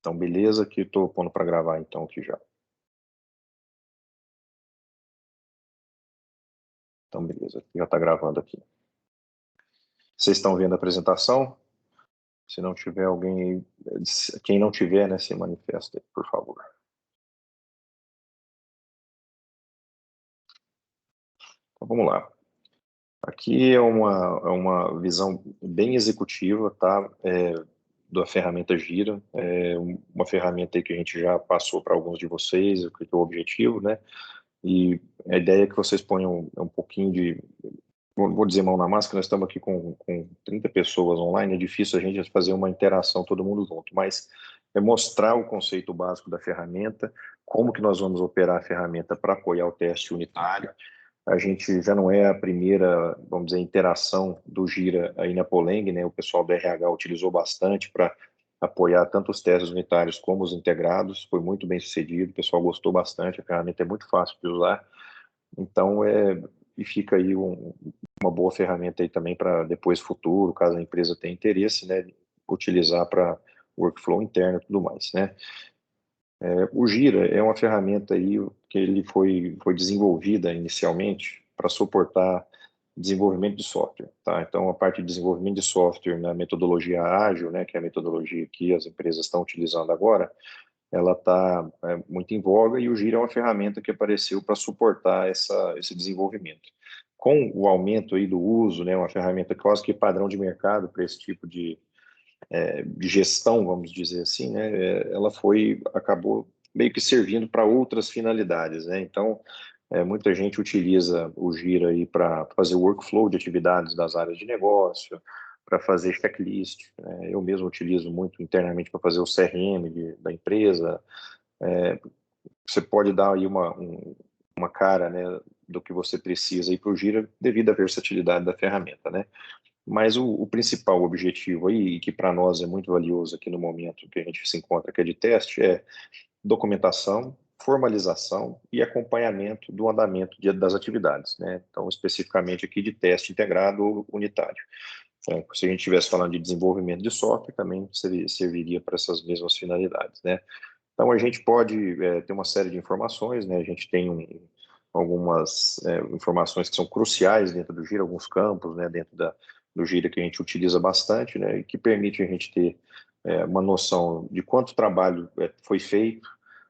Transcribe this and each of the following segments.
Então, beleza, que estou pondo para gravar então aqui já. Então, beleza, já está gravando aqui. Vocês estão vendo a apresentação? Se não tiver alguém aí, quem não tiver, né, se manifesta aí, por favor. Então, vamos lá. Aqui é uma visão bem executiva, tá? Da ferramenta Gira, uma ferramenta aí que a gente já passou para alguns de vocês, o que é o objetivo, né? E a ideia é que vocês ponham um pouquinho de, vou dizer mão na massa, que nós estamos aqui com 30 pessoas online, é difícil a gente fazer uma interação todo mundo junto, mas é mostrar o conceito básico da ferramenta, como que nós vamos operar a ferramenta para apoiar o teste unitário. A gente já não é a primeira, vamos dizer, interação do Gira aí na Poleng, né? O pessoal do RH utilizou bastante para apoiar tanto os testes unitários como os integrados, foi muito bem sucedido, o pessoal gostou bastante, a ferramenta é muito fácil de usar, então e fica aí uma boa ferramenta aí também para depois futuro, caso a empresa tenha interesse, né, utilizar para workflow interno e tudo mais, né. O Gira é uma ferramenta aí que ele foi desenvolvida inicialmente para suportar desenvolvimento de software, tá? Então, a parte de desenvolvimento de software na metodologia ágil, né, que é a metodologia que as empresas estão utilizando agora, ela está muito em voga e o Gira é uma ferramenta que apareceu para suportar esse desenvolvimento. Com o aumento aí do uso, né, uma ferramenta quase que padrão de mercado para esse tipo de gestão, vamos dizer assim, né, ela acabou meio que servindo para outras finalidades, né? Então, muita gente utiliza o Gira aí para fazer workflow de atividades das áreas de negócio, para fazer checklist, né? Eu mesmo utilizo muito internamente para fazer o CRM da empresa. Você pode dar aí uma cara, né, do que você precisa aí para o Gira devido à versatilidade da ferramenta, né? Mas o principal objetivo aí, e que para nós é muito valioso aqui no momento que a gente se encontra, que é de teste, é documentação, formalização e acompanhamento do andamento das atividades, né? Então, especificamente aqui de teste integrado unitário. Se a gente estivesse falando de desenvolvimento de software, também serviria para essas mesmas finalidades, né? Então, a gente pode ter uma série de informações, né? A gente tem algumas informações que são cruciais dentro do Gira, alguns campos, né, dentro do Gira que a gente utiliza bastante, né, e que permite a gente ter uma noção de quanto trabalho foi feito,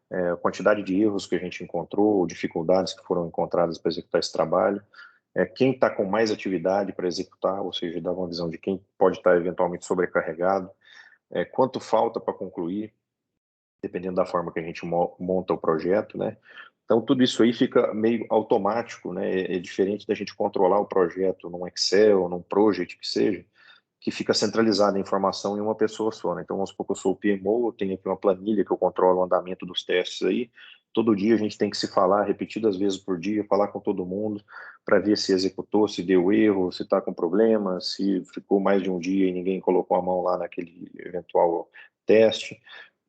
a quantidade de erros que a gente encontrou, dificuldades que foram encontradas para executar esse trabalho, quem está com mais atividade para executar, ou seja, dá uma visão de quem pode estar eventualmente sobrecarregado, quanto falta para concluir, dependendo da forma que a gente monta o projeto, né? Então, tudo isso aí fica meio automático, né? É diferente da gente controlar o projeto num Excel, num Project que seja, que fica centralizada a informação em uma pessoa só, né? Então, vamos supor que eu sou o PMO, eu tenho aqui uma planilha que eu controlo o andamento dos testes aí. Todo dia a gente tem que se falar repetidas vezes por dia, falar com todo mundo para ver se executou, se deu erro, se está com problema, se ficou mais de um dia e ninguém colocou a mão lá naquele eventual teste.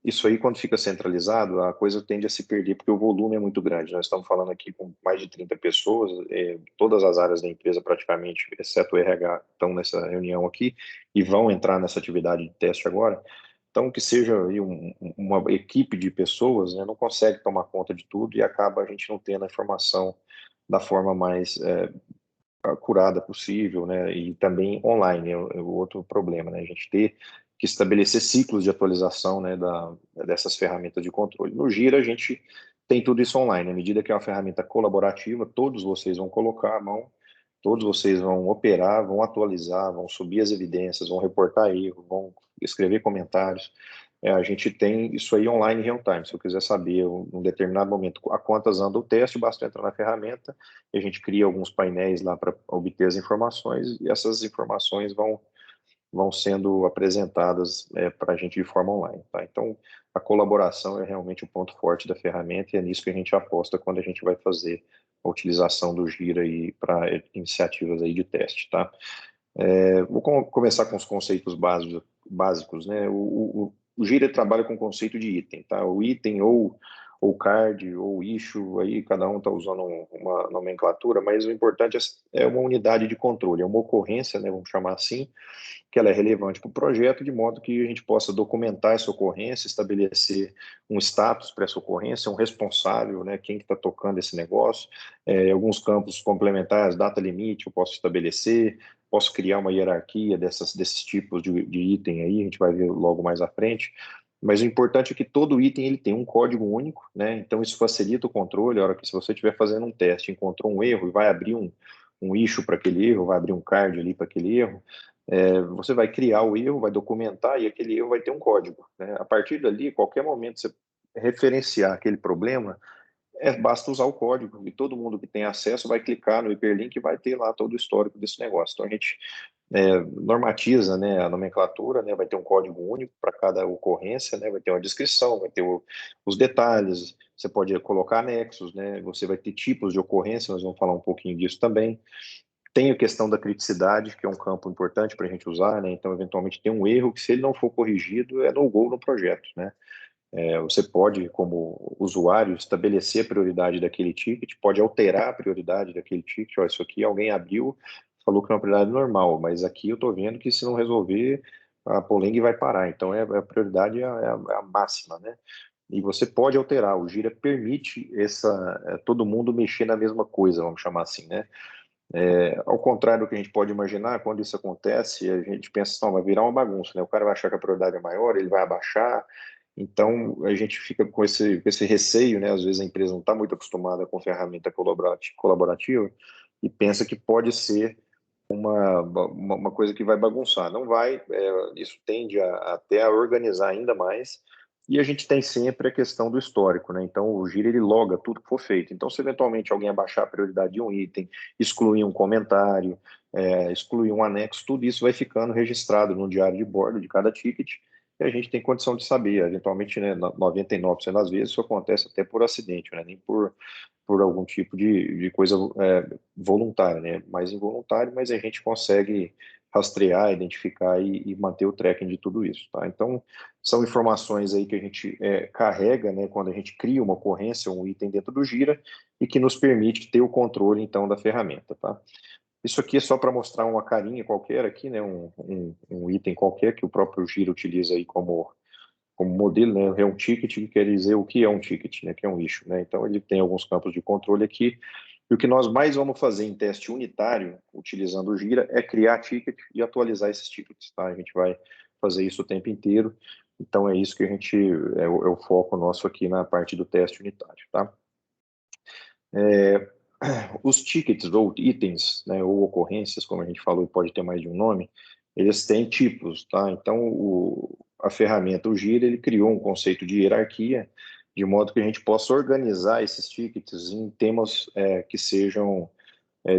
Isso aí, quando fica centralizado, a coisa tende a se perder, porque o volume é muito grande. Nós estamos falando aqui com mais de 30 pessoas, todas as áreas da empresa, praticamente, exceto o RH, estão nessa reunião aqui e vão entrar nessa atividade de teste agora. Então, que seja aí uma equipe de pessoas, né, não consegue tomar conta de tudo e acaba a gente não tendo a informação da forma mais curada possível, né? E também online é o outro problema, né? A gente ter que estabelecer ciclos de atualização, né, dessas ferramentas de controle. No Gira, a gente tem tudo isso online. À medida que é uma ferramenta colaborativa, todos vocês vão colocar a mão, todos vocês vão operar, vão atualizar, vão subir as evidências, vão reportar erro, vão escrever comentários. A gente tem isso aí online em real time. Se eu quiser saber, num determinado momento, a quantas anda o teste, basta entrar na ferramenta e a gente cria alguns painéis lá para obter as informações e essas informações vão sendo apresentadas para a gente de forma online, tá? Então, a colaboração é realmente o ponto forte da ferramenta e é nisso que a gente aposta quando a gente vai fazer a utilização do Gira aí para iniciativas aí de teste, tá? Vou começar com os conceitos básicos, né? O Gira trabalha com o conceito de item, tá? O item ou ou CARD, ou issue, aí cada um está usando uma nomenclatura, mas o importante é uma unidade de controle, é uma ocorrência, né, vamos chamar assim, que ela é relevante para o projeto, de modo que a gente possa documentar essa ocorrência, estabelecer um status para essa ocorrência, um responsável, né, quem que está tocando esse negócio, alguns campos complementares, data limite, eu posso estabelecer, posso criar uma hierarquia desses tipos de item aí, a gente vai ver logo mais à frente, mas o importante é que todo item ele tem um código único, né, então isso facilita o controle, a hora que se você estiver fazendo um teste, encontrou um erro e vai abrir um issue para aquele erro, vai abrir um card ali para aquele erro, você vai criar o erro, vai documentar e aquele erro vai ter um código, né? A partir dali, qualquer momento você referenciar aquele problema, basta usar o código e todo mundo que tem acesso vai clicar no hiperlink e vai ter lá todo o histórico desse negócio. Então a gente normatiza, né, a nomenclatura, né, vai ter um código único para cada ocorrência, né, vai ter uma descrição, vai ter os detalhes, você pode colocar anexos, né, você vai ter tipos de ocorrência, nós vamos falar um pouquinho disso também. Tem a questão da criticidade, que é um campo importante para a gente usar, né? Então, eventualmente, tem um erro que, se ele não for corrigido, é no-go no projeto, né? Você pode, como usuário, estabelecer a prioridade daquele ticket, pode alterar a prioridade daquele ticket. Ó, isso aqui alguém abriu, falou que é uma prioridade normal, mas aqui eu estou vendo que, se não resolver, a Poling vai parar. Então, a prioridade é a máxima, né? E você pode alterar. O Gira permite todo mundo mexer na mesma coisa, vamos chamar assim, né? Ao contrário do que a gente pode imaginar, quando isso acontece, a gente pensa, não, vai virar uma bagunça, né? O cara vai achar que a prioridade é maior, ele vai abaixar, então a gente fica com esse receio, né? Às vezes a empresa não está muito acostumada com ferramenta colaborativa e pensa que pode ser uma coisa que vai bagunçar. Não vai, isso tende até a organizar ainda mais. E a gente tem sempre a questão do histórico, né? Então o Gira ele loga tudo que for feito. Então, se eventualmente alguém abaixar a prioridade de um item, excluir um comentário, excluir um anexo, tudo isso vai ficando registrado no diário de bordo de cada ticket e a gente tem condição de saber. Eventualmente, né, 99% das vezes isso acontece até por acidente, né? Nem por algum tipo de coisa voluntária, né? Mais involuntário, mas a gente consegue rastrear, identificar e manter o tracking de tudo isso, tá? Então, são informações aí que a gente carrega, né, quando a gente cria uma ocorrência, um item dentro do Gira e que nos permite ter o controle, então, da ferramenta, tá? Isso aqui é só para mostrar uma carinha qualquer aqui, né, um item qualquer que o próprio Gira utiliza aí como modelo, né, é um ticket, que quer dizer o que é um ticket, né, que é um issue, né, então ele tem alguns campos de controle aqui, e o que nós mais vamos fazer em teste unitário, utilizando o Gira, é criar ticket e atualizar esses tickets, tá, a gente vai fazer isso o tempo inteiro, então é isso que a gente, é o foco nosso aqui na parte do teste unitário, tá. Os tickets ou itens, né, ou ocorrências, como a gente falou, pode ter mais de um nome, eles têm tipos, tá? Então, a ferramenta, o Gira, ele criou um conceito de hierarquia, de modo que a gente possa organizar esses tickets em temas que sejam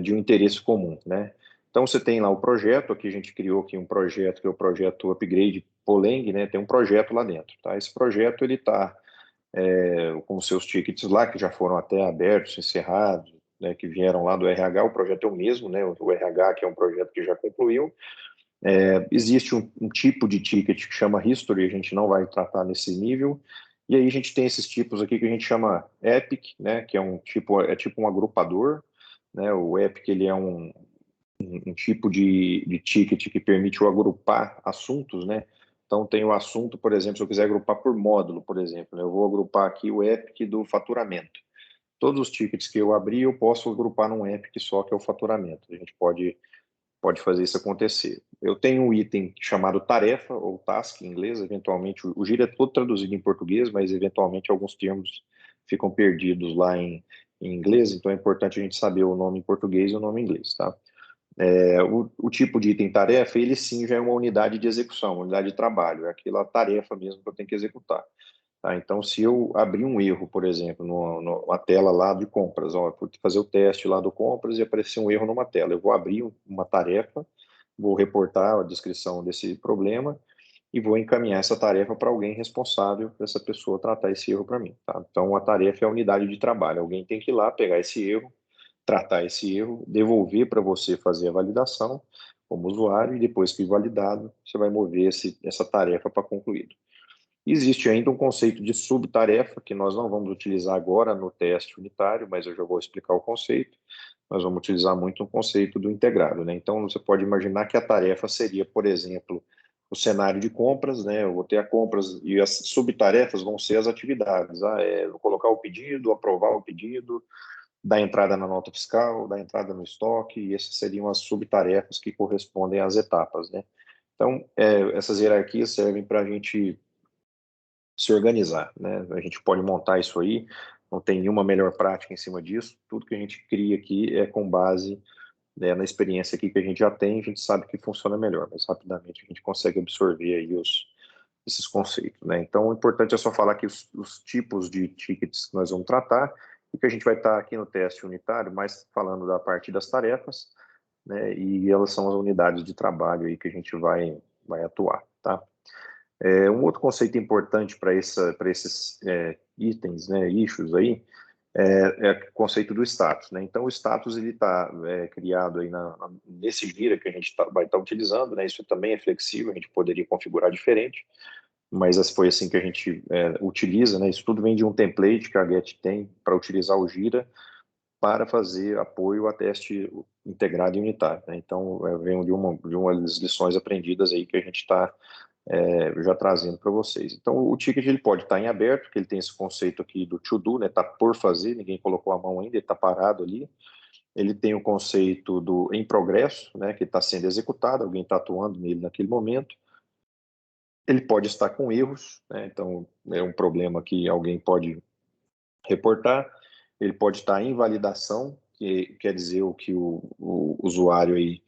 de um interesse comum, né? Então, você tem lá o projeto, aqui a gente criou aqui um projeto, que é o projeto Upgrade Polang, né? Tem um projeto lá dentro, tá? Esse projeto, ele está com os seus tickets lá, que já foram até abertos, encerrados, né, que vieram lá do RH, o projeto é o mesmo, né, o RH, que é um projeto que já concluiu. Existe um tipo de ticket que chama History, a gente não vai tratar nesse nível, e aí a gente tem esses tipos aqui que a gente chama Epic, né, que é tipo um agrupador, né, o Epic ele é um tipo de ticket que permite eu agrupar assuntos, né? Então, tem o assunto, por exemplo, se eu quiser agrupar por módulo, por exemplo, né? Eu vou agrupar aqui o Epic do faturamento. Todos os tickets que eu abrir, eu posso agrupar num Epic só, que é o faturamento. A gente pode fazer isso acontecer. Eu tenho um item chamado tarefa, ou task em inglês, eventualmente, o Gira é todo traduzido em português, mas eventualmente alguns termos ficam perdidos lá em inglês, então é importante a gente saber o nome em português e o nome em inglês, tá? O tipo de item tarefa, ele sim já é uma unidade de execução, uma unidade de trabalho, é aquela tarefa mesmo que eu tenho que executar. Tá? Então, se eu abrir um erro, por exemplo, numa tela lá de compras, ó, eu vou fazer o teste lá do compras e aparecer um erro numa tela, eu vou abrir uma tarefa, vou reportar a descrição desse problema e vou encaminhar essa tarefa para alguém responsável para essa pessoa tratar esse erro para mim. Tá? Então, a tarefa é a unidade de trabalho, alguém tem que ir lá pegar esse erro, tratar esse erro, devolver para você fazer a validação como usuário e depois que validado, você vai mover essa tarefa para concluído. Existe ainda um conceito de subtarefa, que nós não vamos utilizar agora no teste unitário, mas eu já vou explicar o conceito. Nós vamos utilizar muito o conceito do integrado, né? Então, você pode imaginar que a tarefa seria, por exemplo, o cenário de compras, né? Eu vou ter a compras e as subtarefas vão ser as atividades. Colocar o pedido, aprovar o pedido, dar entrada na nota fiscal, dar entrada no estoque, e essas seriam as subtarefas que correspondem às etapas, né? Então, essas hierarquias servem para a gente se organizar, né? A gente pode montar isso aí, não tem nenhuma melhor prática em cima disso, tudo que a gente cria aqui é com base, né, na experiência aqui que a gente já tem, a gente sabe que funciona melhor, mas rapidamente a gente consegue absorver aí esses conceitos, né? Então, o importante é só falar que os tipos de tickets que nós vamos tratar, e que a gente vai estar aqui no teste unitário, mais falando da parte das tarefas, né? E elas são as unidades de trabalho aí que a gente vai atuar, tá? Um outro conceito importante para esses itens, né, issues aí, é o conceito do status, né? Então, o status ele está criado aí nesse Gira que a gente vai estar utilizando, né? Isso também é flexível, a gente poderia configurar diferente, mas foi assim que a gente utiliza, né? Isso tudo vem de um template que a Get tem para utilizar o Gira para fazer apoio a teste integrado e unitário, né? Então, vem de umas lições aprendidas aí que a gente está já trazendo para vocês. Então, o ticket ele pode estar em aberto, porque ele tem esse conceito aqui do to do, né? Está por fazer, ninguém colocou a mão ainda, ele está parado ali. Ele tem o conceito do em progresso, né? Que está sendo executado, alguém está atuando nele naquele momento. Ele pode estar com erros, né? Então é um problema que alguém pode reportar. Ele pode estar em validação, que quer dizer o que o usuário aí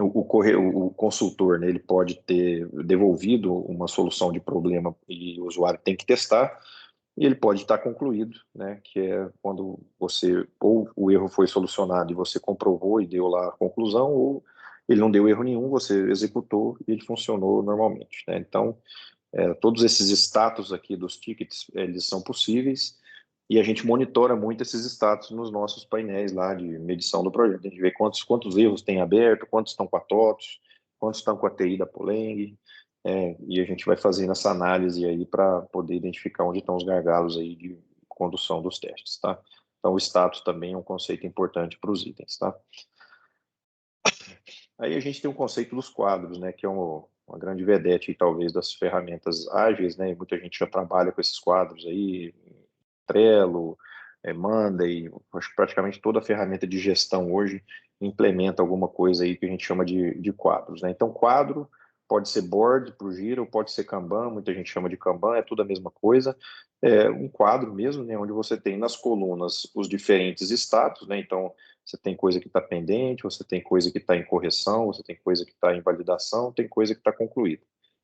o consultor, né, ele pode ter devolvido uma solução de problema e o usuário tem que testar, e ele pode estar concluído, né, que é quando você, ou o erro foi solucionado e você comprovou e deu lá a conclusão, ou ele não deu erro nenhum, você executou e ele funcionou normalmente, né? Então, todos esses status aqui dos tickets, eles são possíveis, e a gente monitora muito esses status nos nossos painéis lá de medição do projeto. A gente vê quantos erros tem aberto, quantos estão com a TOTS, quantos estão com a TI da Poleng, e a gente vai fazendo essa análise aí para poder identificar onde estão os gargalos aí de condução dos testes, tá? Então, o status também é um conceito importante para os itens, tá? Aí a gente tem um conceito dos quadros, né, que é uma grande vedete, talvez, das ferramentas ágeis, né, e muita gente já trabalha com esses quadros aí, Trello, Monday, acho que praticamente toda ferramenta de gestão hoje implementa alguma coisa aí que a gente chama de quadros, né? Então, quadro pode ser board para o Gira, ou pode ser Kanban, muita gente chama de Kanban, é tudo a mesma coisa. É um quadro mesmo, né, onde você tem nas colunas os diferentes status, né? Então, você tem coisa que está pendente, você tem coisa que está em correção, você tem coisa que está em validação, tem coisa que está concluída.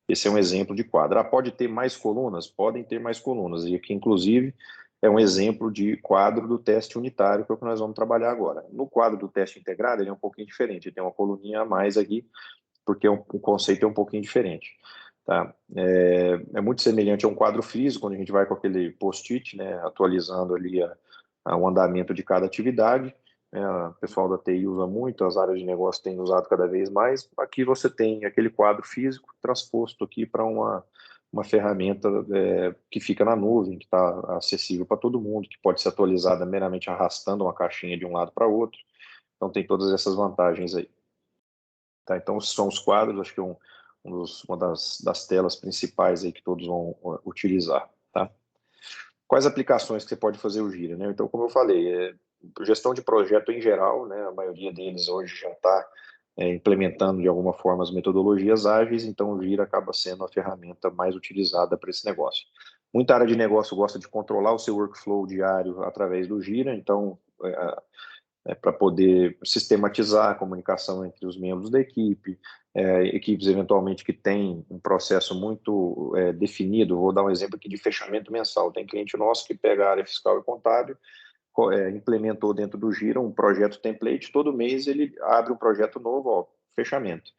Esse é um exemplo de quadro. Pode ter mais colunas? Podem ter mais colunas. E aqui, inclusive, é um exemplo de quadro do teste unitário, que é o que nós vamos trabalhar agora. No quadro do teste integrado, ele é um pouquinho diferente. Ele tem uma coluninha a mais aqui, porque o conceito é um pouquinho diferente. Tá? É muito semelhante a um quadro físico, quando a gente vai com aquele post-it, né, atualizando ali o andamento de cada atividade. O pessoal da TI usa muito, as áreas de negócio têm usado cada vez mais. Aqui você tem aquele quadro físico transposto aqui para uma ferramenta que fica na nuvem, que está acessível para todo mundo, que pode ser atualizada meramente arrastando uma caixinha de um lado para outro. Então tem todas essas vantagens aí. Tá? Então esses são os quadros, acho que uma das telas principais aí que todos vão utilizar. Tá? Quais aplicações que você pode fazer o Gira, né? Então, como eu falei, gestão de projeto em geral, né? A maioria deles hoje já está implementando de alguma forma as metodologias ágeis, então o Gira acaba sendo a ferramenta mais utilizada para esse negócio. Muita área de negócio gosta de controlar o seu workflow diário através do Gira, então para poder sistematizar a comunicação entre os membros da equipe, equipes eventualmente que têm um processo muito definido. Vou dar um exemplo aqui de fechamento mensal. Tem cliente nosso que pega a área fiscal e contábil, implementou dentro do Gira um projeto template, todo mês ele abre um projeto novo, ó, fechamento.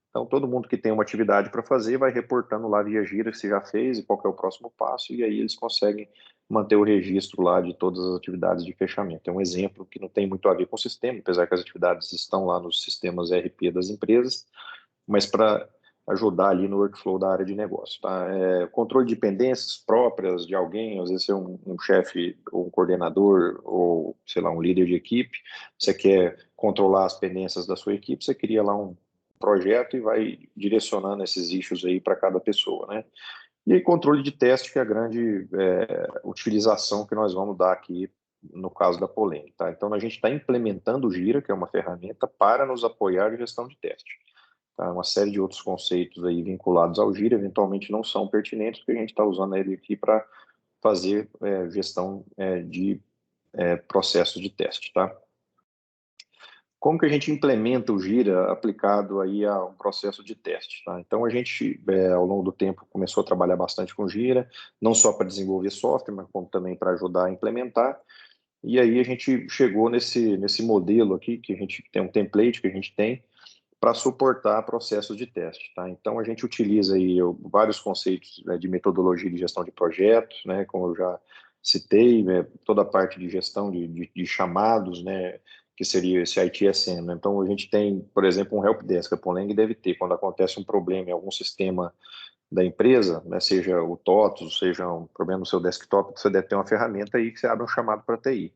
Então, todo mundo que tem uma atividade para fazer vai reportando lá via Gira se já fez e qual é o próximo passo, e aí eles conseguem manter o registro lá de todas as atividades de fechamento. É um exemplo que não tem muito a ver com o sistema, apesar que as atividades estão lá nos sistemas ERP das empresas, mas para ajudar ali no workflow da área de negócio, tá? Controle de dependências próprias de alguém, às vezes é um chefe ou um coordenador ou, sei lá, um líder de equipe, você quer controlar as pendências da sua equipe, você cria lá um projeto e vai direcionando esses issues aí para cada pessoa, né? E aí controle de teste, que é a grande utilização que nós vamos dar aqui no caso da Polen, tá? Então a gente está implementando o Gira, que é uma ferramenta para nos apoiar em gestão de teste. Tá? Uma série de outros conceitos aí vinculados ao Gira eventualmente não são pertinentes, porque a gente está usando ele aqui para fazer gestão de processos de teste, tá? Como que a gente implementa o Gira aplicado aí a um processo de teste, tá? Então a gente, ao longo do tempo, começou a trabalhar bastante com Gira, não só para desenvolver software, mas como também para ajudar a implementar. E aí a gente chegou nesse modelo aqui, que a gente tem um template que a gente tem para suportar processos de teste, tá? Então a gente utiliza aí vários conceitos, né, de metodologia de gestão de projetos, né, como eu já citei, né, toda a parte de gestão de chamados, né, que seria esse ITSM, né? Então a gente tem, por exemplo, um helpdesk, a Polang deve ter, quando acontece um problema em algum sistema da empresa, né, seja o TOTOS, seja um problema no seu desktop, você deve ter uma ferramenta aí que você abre um chamado para TI.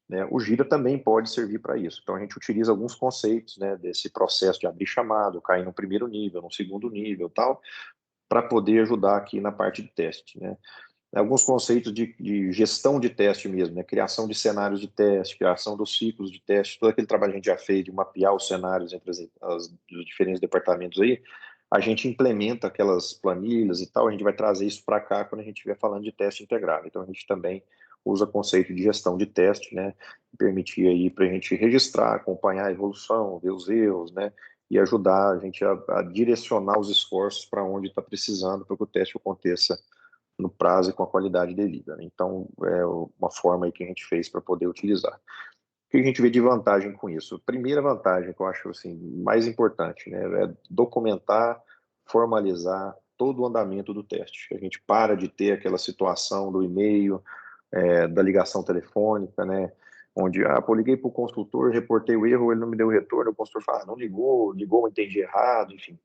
Né? O Gira também pode servir para isso. Então, a gente utiliza alguns conceitos, né, desse processo de abrir chamado, cair no primeiro nível, no segundo nível, tal, para poder ajudar aqui na parte de teste. Né? Alguns conceitos de gestão de teste mesmo, né? Criação de cenários de teste, criação dos ciclos de teste, todo aquele trabalho que a gente já fez de mapear os cenários entre os diferentes departamentos aí, a gente implementa aquelas planilhas e tal, a gente vai trazer isso para cá quando a gente estiver falando de teste integrado. Então, a gente também usa conceito de gestão de teste, né? Permitir aí para a gente registrar, acompanhar a evolução, ver os erros, né? E ajudar a gente a direcionar os esforços para onde está precisando para que o teste aconteça no prazo e com a qualidade devida. Né? Então, é uma forma aí que a gente fez para poder utilizar. O que a gente vê de vantagem com isso? Primeira vantagem que eu acho assim, mais importante, né, é documentar, formalizar todo o andamento do teste. A gente para de ter aquela situação do e-mail, da ligação telefônica, né, onde, pô, liguei para o consultor, reportei o erro, ele não me deu o retorno, o consultor fala, não ligou, ligou, eu entendi errado, enfim.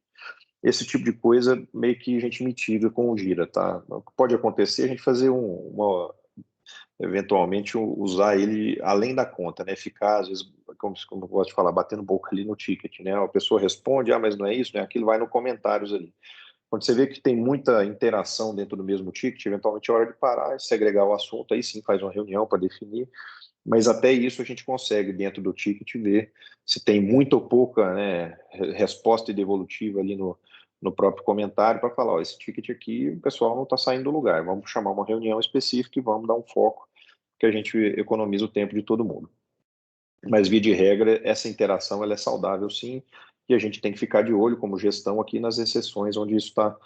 Esse tipo de coisa meio que a gente mitiga com o Gira, tá? O que pode acontecer é a gente fazer eventualmente usar ele além da conta, né? Ficar, às vezes, como eu gosto de falar, batendo boca ali no ticket, né? A pessoa responde, mas não é isso, né? Aquilo vai no comentários ali. Quando você vê que tem muita interação dentro do mesmo ticket, eventualmente é hora de parar, segregar o assunto, aí sim faz uma reunião para definir, mas até isso a gente consegue, dentro do ticket, ver se tem muita ou pouca, né, resposta devolutiva ali no próprio comentário para falar, esse ticket aqui o pessoal não está saindo do lugar, vamos chamar uma reunião específica e vamos dar um foco que a gente economiza o tempo de todo mundo. Mas, via de regra, essa interação ela é saudável sim, e a gente tem que ficar de olho como gestão aqui nas exceções onde isso está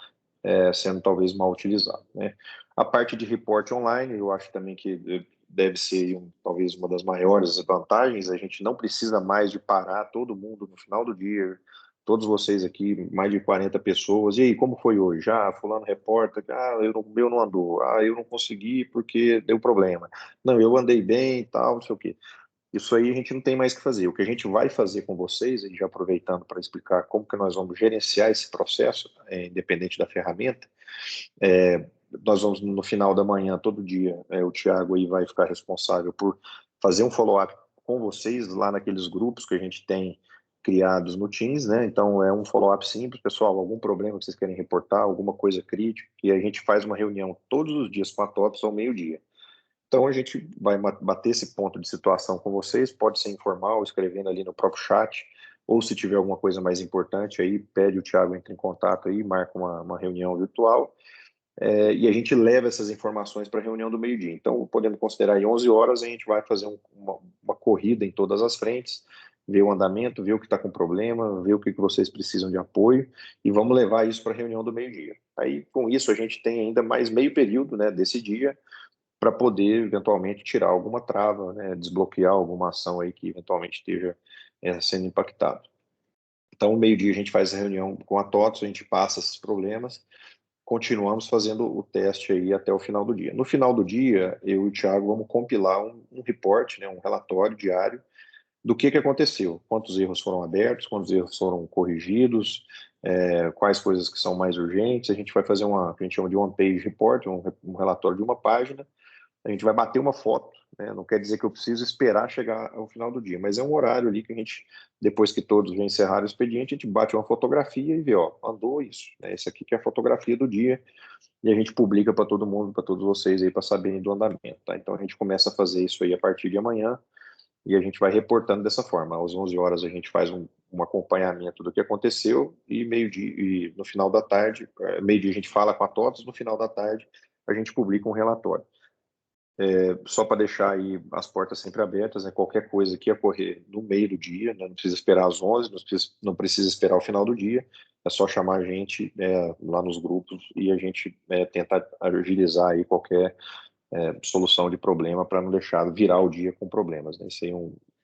sendo talvez mal utilizado. Né? A parte de report online, eu acho também que deve ser talvez uma das maiores vantagens, a gente não precisa mais de parar todo mundo no final do dia, todos vocês aqui, mais de 40 pessoas, e aí, como foi hoje? Fulano reporta, o meu não andou, eu não consegui porque deu problema. Não, eu andei bem e tal, não sei o quê. Isso aí a gente não tem mais o que fazer. O que a gente vai fazer com vocês, e já aproveitando para explicar como que nós vamos gerenciar esse processo, independente da ferramenta, nós vamos no final da manhã, todo dia, o Thiago aí vai ficar responsável por fazer um follow-up com vocês lá naqueles grupos que a gente tem criados no Teams, né? Então é um follow-up simples, pessoal, algum problema que vocês querem reportar, alguma coisa crítica, e a gente faz uma reunião todos os dias com a TOTS ao meio-dia. Então a gente vai bater esse ponto de situação com vocês, pode ser informal, escrevendo ali no próprio chat, ou se tiver alguma coisa mais importante aí, pede o Thiago entre em contato aí, marca uma reunião virtual, e a gente leva essas informações para a reunião do meio-dia. Então, podemos considerar aí 11 horas, a gente vai fazer uma corrida em todas as frentes, ver o andamento, ver o que está com problema, ver o que vocês precisam de apoio, e vamos levar isso para a reunião do meio-dia. Aí, com isso, a gente tem ainda mais meio período, né, desse dia, para poder eventualmente tirar alguma trava, né, desbloquear alguma ação aí que eventualmente esteja sendo impactado. Então, meio-dia a gente faz a reunião com a TOTS, a gente passa esses problemas, continuamos fazendo o teste aí até o final do dia. No final do dia, eu e o Thiago vamos compilar um report, né, um relatório diário do que aconteceu, quantos erros foram abertos, quantos erros foram corrigidos, quais coisas que são mais urgentes. A gente vai fazer que a gente chama de one page report, um relatório de uma página. A gente vai bater uma foto, né? Não quer dizer que eu preciso esperar chegar ao final do dia, mas é um horário ali que a gente, depois que todos vão encerrar o expediente, a gente bate uma fotografia e vê, ó, andou isso, né? Esse aqui que é a fotografia do dia, e a gente publica para todo mundo, para todos vocês aí, para saberem do andamento, tá? Então a gente começa a fazer isso aí a partir de amanhã, e a gente vai reportando dessa forma. Às 11 horas a gente faz um acompanhamento do que aconteceu, e meio-dia, e no final da tarde, meio-dia a gente fala com a TOTS, no final da tarde a gente publica um relatório. Só para deixar aí as portas sempre abertas, né? Qualquer coisa que ocorrer no meio do dia, né? Não precisa esperar às 11, não precisa esperar o final do dia, é só chamar a gente lá nos grupos e a gente tenta agilizar aí qualquer solução de problema para não deixar virar o dia com problemas, né? Isso aí é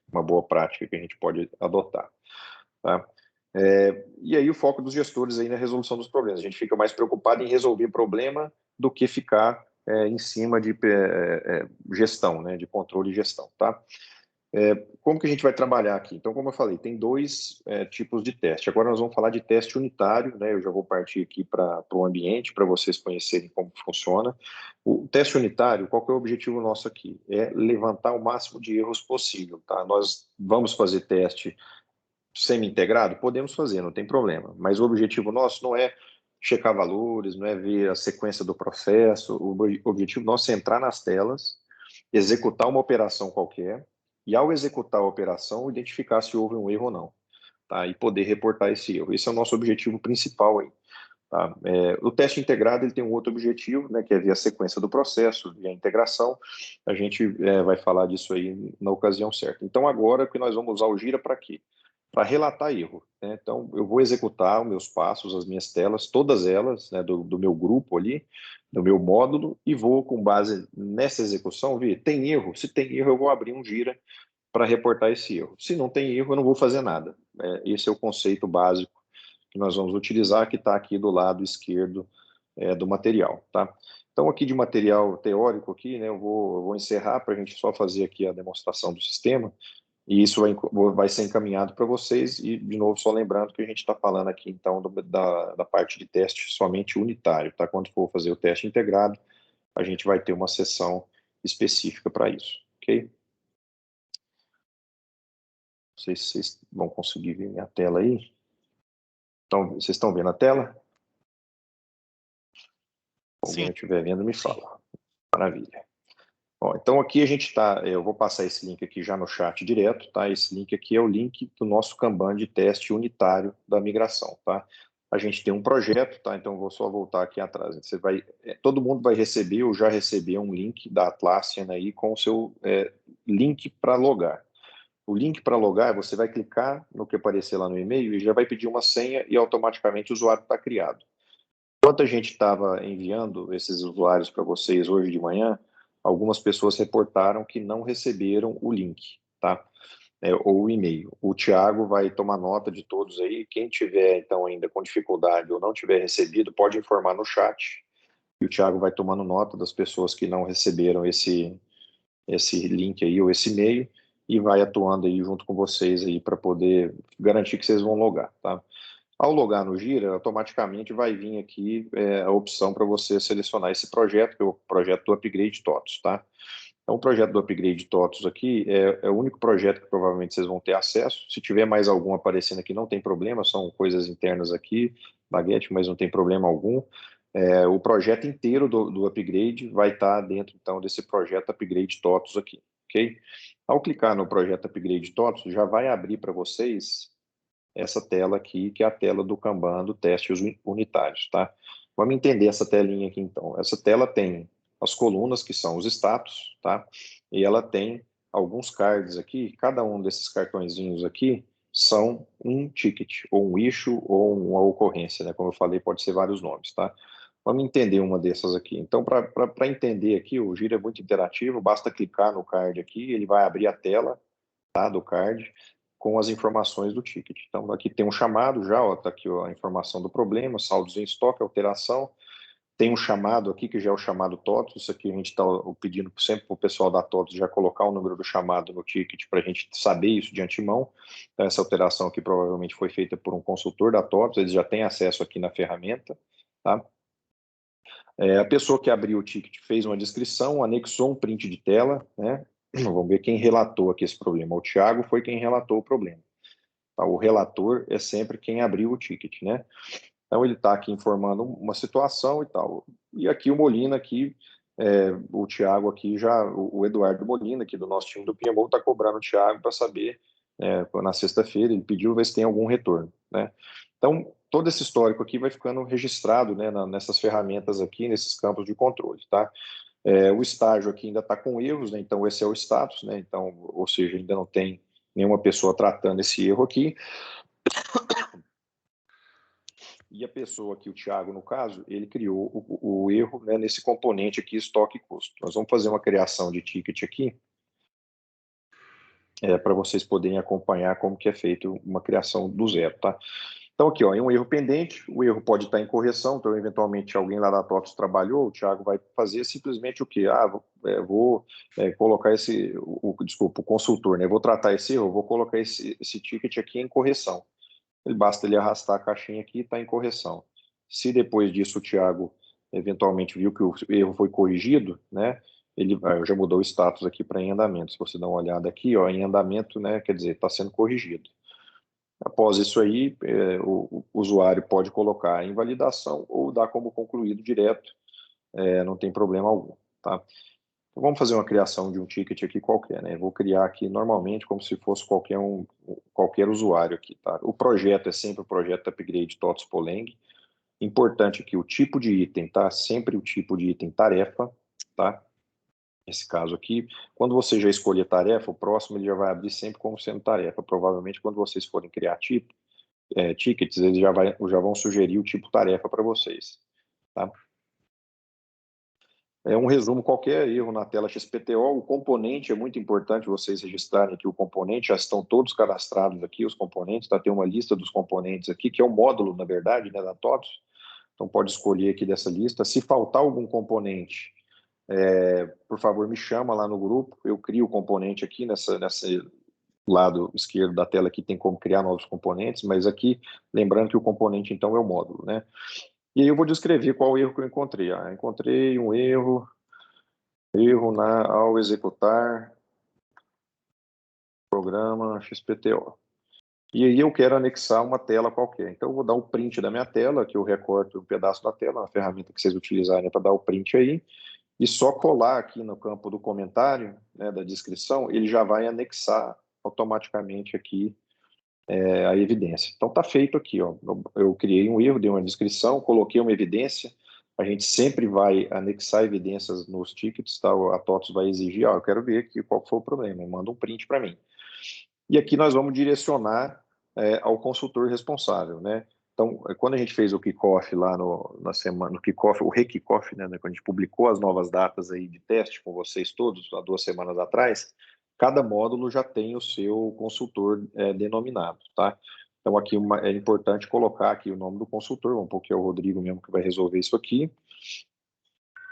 uma boa prática que a gente pode adotar, tá? E aí o foco dos gestores aí na resolução dos problemas. A gente fica mais preocupado em resolver problema do que ficar em cima de gestão, né, de controle e gestão, tá? Como que a gente vai trabalhar aqui? Então, como eu falei, tem dois tipos de teste. Agora nós vamos falar de teste unitário, né? Eu já vou partir aqui para o ambiente, para vocês conhecerem como funciona. O teste unitário, qual que é o objetivo nosso aqui? É levantar o máximo de erros possível, tá? Nós vamos fazer teste semi-integrado? Podemos fazer, não tem problema. Mas o objetivo nosso não é checar valores, não é ver a sequência do processo. O objetivo nosso é entrar nas telas, executar uma operação qualquer, e ao executar a operação, identificar se houve um erro ou não, tá? E poder reportar esse erro. Esse é o nosso objetivo principal aí. Tá? O teste integrado ele tem um outro objetivo, né, que é ver a sequência do processo, ver a integração. A gente vai falar disso aí na ocasião certa. Então, agora que nós vamos usar o Gira para quê? Para relatar erro, né? Então, eu vou executar os meus passos, as minhas telas, todas elas, né, do meu grupo ali, do meu módulo, e vou, com base nessa execução, ver, tem erro? Se tem erro, eu vou abrir um Gira para reportar esse erro. Se não tem erro, eu não vou fazer nada. Esse é o conceito básico que nós vamos utilizar, que está aqui do lado esquerdo do material, tá? Então, aqui de material teórico, aqui, né, eu vou encerrar para a gente só fazer aqui a demonstração do sistema, e isso vai ser encaminhado para vocês, e, de novo, só lembrando que a gente está falando aqui, então, da parte de teste somente unitário, tá? Quando for fazer o teste integrado, a gente vai ter uma sessão específica para isso, ok? Não sei se vocês vão conseguir ver minha tela aí. Então, vocês estão vendo a tela? Se alguém Sim. estiver vendo, me Sim. fala. Maravilha. Bom, então aqui a gente está, eu vou passar esse link aqui já no chat direto, tá? Esse link aqui é o link do nosso Kanban de teste unitário da migração, tá? A gente tem um projeto, tá? Então eu vou só voltar aqui atrás. Você vai, todo mundo vai receber ou já recebeu um link da Atlassian aí com o seu link para logar. O link para logar, você vai clicar no que aparecer lá no e-mail e já vai pedir uma senha e automaticamente o usuário está criado. Enquanto a gente estava enviando esses usuários para vocês hoje de manhã, algumas pessoas reportaram que não receberam o link, tá? Ou o e-mail. O Thiago vai tomar nota de todos aí. Quem tiver, então, ainda com dificuldade ou não tiver recebido, pode informar no chat. E o Thiago vai tomando nota das pessoas que não receberam esse link aí, ou esse e-mail, e vai atuando aí junto com vocês aí para poder garantir que vocês vão logar, tá? Ao logar no Gira, automaticamente vai vir aqui a opção para você selecionar esse projeto, que é o projeto do Upgrade TOTOS, tá? Então, o projeto do Upgrade TOTOS aqui é o único projeto que provavelmente vocês vão ter acesso. Se tiver mais algum aparecendo aqui, não tem problema, são coisas internas aqui, baguete, mas não tem problema algum. O projeto inteiro do Upgrade vai estar dentro, então, desse projeto Upgrade TOTOS aqui, ok? Ao clicar no projeto Upgrade TOTOS, já vai abrir para vocês essa tela aqui, que é a tela do Kanban do testes unitários, tá? Vamos entender essa telinha aqui, então. Essa tela tem as colunas, que são os status, tá? E ela tem alguns cards aqui, cada um desses cartõezinhos aqui são um ticket, ou um issue, ou uma ocorrência, né? Como eu falei, pode ser vários nomes, tá? Vamos entender uma dessas aqui. Então, para entender aqui, o Gira é muito interativo, basta clicar no card aqui, ele vai abrir a tela, tá, do card, com as informações do ticket. Então, aqui tem um chamado já, ó, tá aqui ó, a informação do problema, saldos em estoque, alteração. tem um chamado aqui, que já é o chamado TOTS. Isso aqui a gente está pedindo sempre para o pessoal da TOTS já colocar o número do chamado no ticket para a gente saber isso de antemão. Então, essa alteração aqui provavelmente foi feita por um consultor da TOTS, eles já têm acesso aqui na ferramenta, tá? A pessoa que abriu o ticket fez uma descrição, anexou um print de tela, né? Vamos ver quem relatou aqui esse problema. O Thiago foi quem relatou o problema. Tá? O relator é sempre quem abriu o ticket, né? Então, ele está aqui informando uma situação e tal. E aqui o Molina, aqui, o Thiago aqui já, o Eduardo Molina, aqui do nosso time do PMO, está cobrando o Thiago para saber, na sexta-feira, ele pediu ver se tem algum retorno, né? Então, todo esse histórico aqui vai ficando registrado, né, nessas ferramentas aqui, nesses campos de controle, tá? O estágio aqui ainda está com erros, né? Então esse é o status, né? Então, ou seja, ainda não tem nenhuma pessoa tratando esse erro aqui. E a pessoa aqui, o Thiago, no caso, ele criou o erro, né, nesse componente aqui, estoque e custo. Nós vamos fazer uma criação de ticket aqui, para vocês poderem acompanhar como que é feito uma criação do zero, tá? Então aqui, ó, é um erro pendente, o erro pode estar em correção, então eventualmente alguém lá da TOTS trabalhou, o Thiago vai fazer simplesmente o quê? Vou colocar desculpa, o consultor, né? Vou tratar esse erro, vou colocar esse ticket aqui em correção. Basta ele arrastar a caixinha aqui e está em correção. Se depois disso o Thiago eventualmente viu que o erro foi corrigido, né? Ele já mudou o status aqui para em andamento. Se você dá uma olhada aqui, ó, em andamento, né? Quer dizer, está sendo corrigido. Após isso aí, o usuário pode colocar em validação ou dar como concluído direto, não tem problema algum, tá? Então, vamos fazer uma criação de um ticket aqui qualquer, né? Eu vou criar aqui normalmente como se fosse qualquer usuário aqui, tá? O projeto é sempre o projeto Upgrade TOTS Poleng. Importante aqui o tipo de item, tá? Sempre o tipo de item tarefa, tá? Nesse caso aqui, quando você já escolher tarefa, o próximo ele já vai abrir sempre como sendo tarefa. Provavelmente quando vocês forem criar tickets, eles já vão sugerir o tipo tarefa para vocês, tá? Um resumo, qualquer erro na tela XPTO, o componente é muito importante vocês registrarem aqui o componente, já estão todos cadastrados aqui, os componentes, tá? Tem uma lista dos componentes aqui, que é o módulo, na verdade, né, da TOTS, então pode escolher aqui dessa lista. Se faltar algum componente, por favor, me chama lá no grupo, eu crio o componente aqui nesse lado esquerdo da tela aqui tem como criar novos componentes, mas aqui, lembrando que o componente, então, é o módulo, né? E aí eu vou descrever qual erro que eu encontrei. Encontrei um erro ao executar programa XPTO. E aí eu quero anexar uma tela qualquer. Então eu vou dar o print da minha tela, que eu recorto um pedaço da tela, uma ferramenta que vocês utilizarem para dar o print aí, e só colar aqui no campo do comentário, né, da descrição, ele já vai anexar automaticamente aqui a evidência. Então está feito aqui, ó. Eu criei um erro, dei uma descrição, coloquei uma evidência. A gente sempre vai anexar evidências nos tickets, tá? A TOTS vai exigir, ó, eu quero ver aqui qual foi o problema, manda um print para mim. E aqui nós vamos direcionar ao consultor responsável, né? Então, quando a gente fez o kickoff lá na semana, no kickoff, o re-kickoff, né, quando a gente publicou as novas datas aí de teste com vocês todos, há 2 semanas atrás, cada módulo já tem o seu consultor denominado, tá? Então, aqui é importante colocar aqui o nome do consultor, vamos pôr que é o Rodrigo mesmo que vai resolver isso aqui.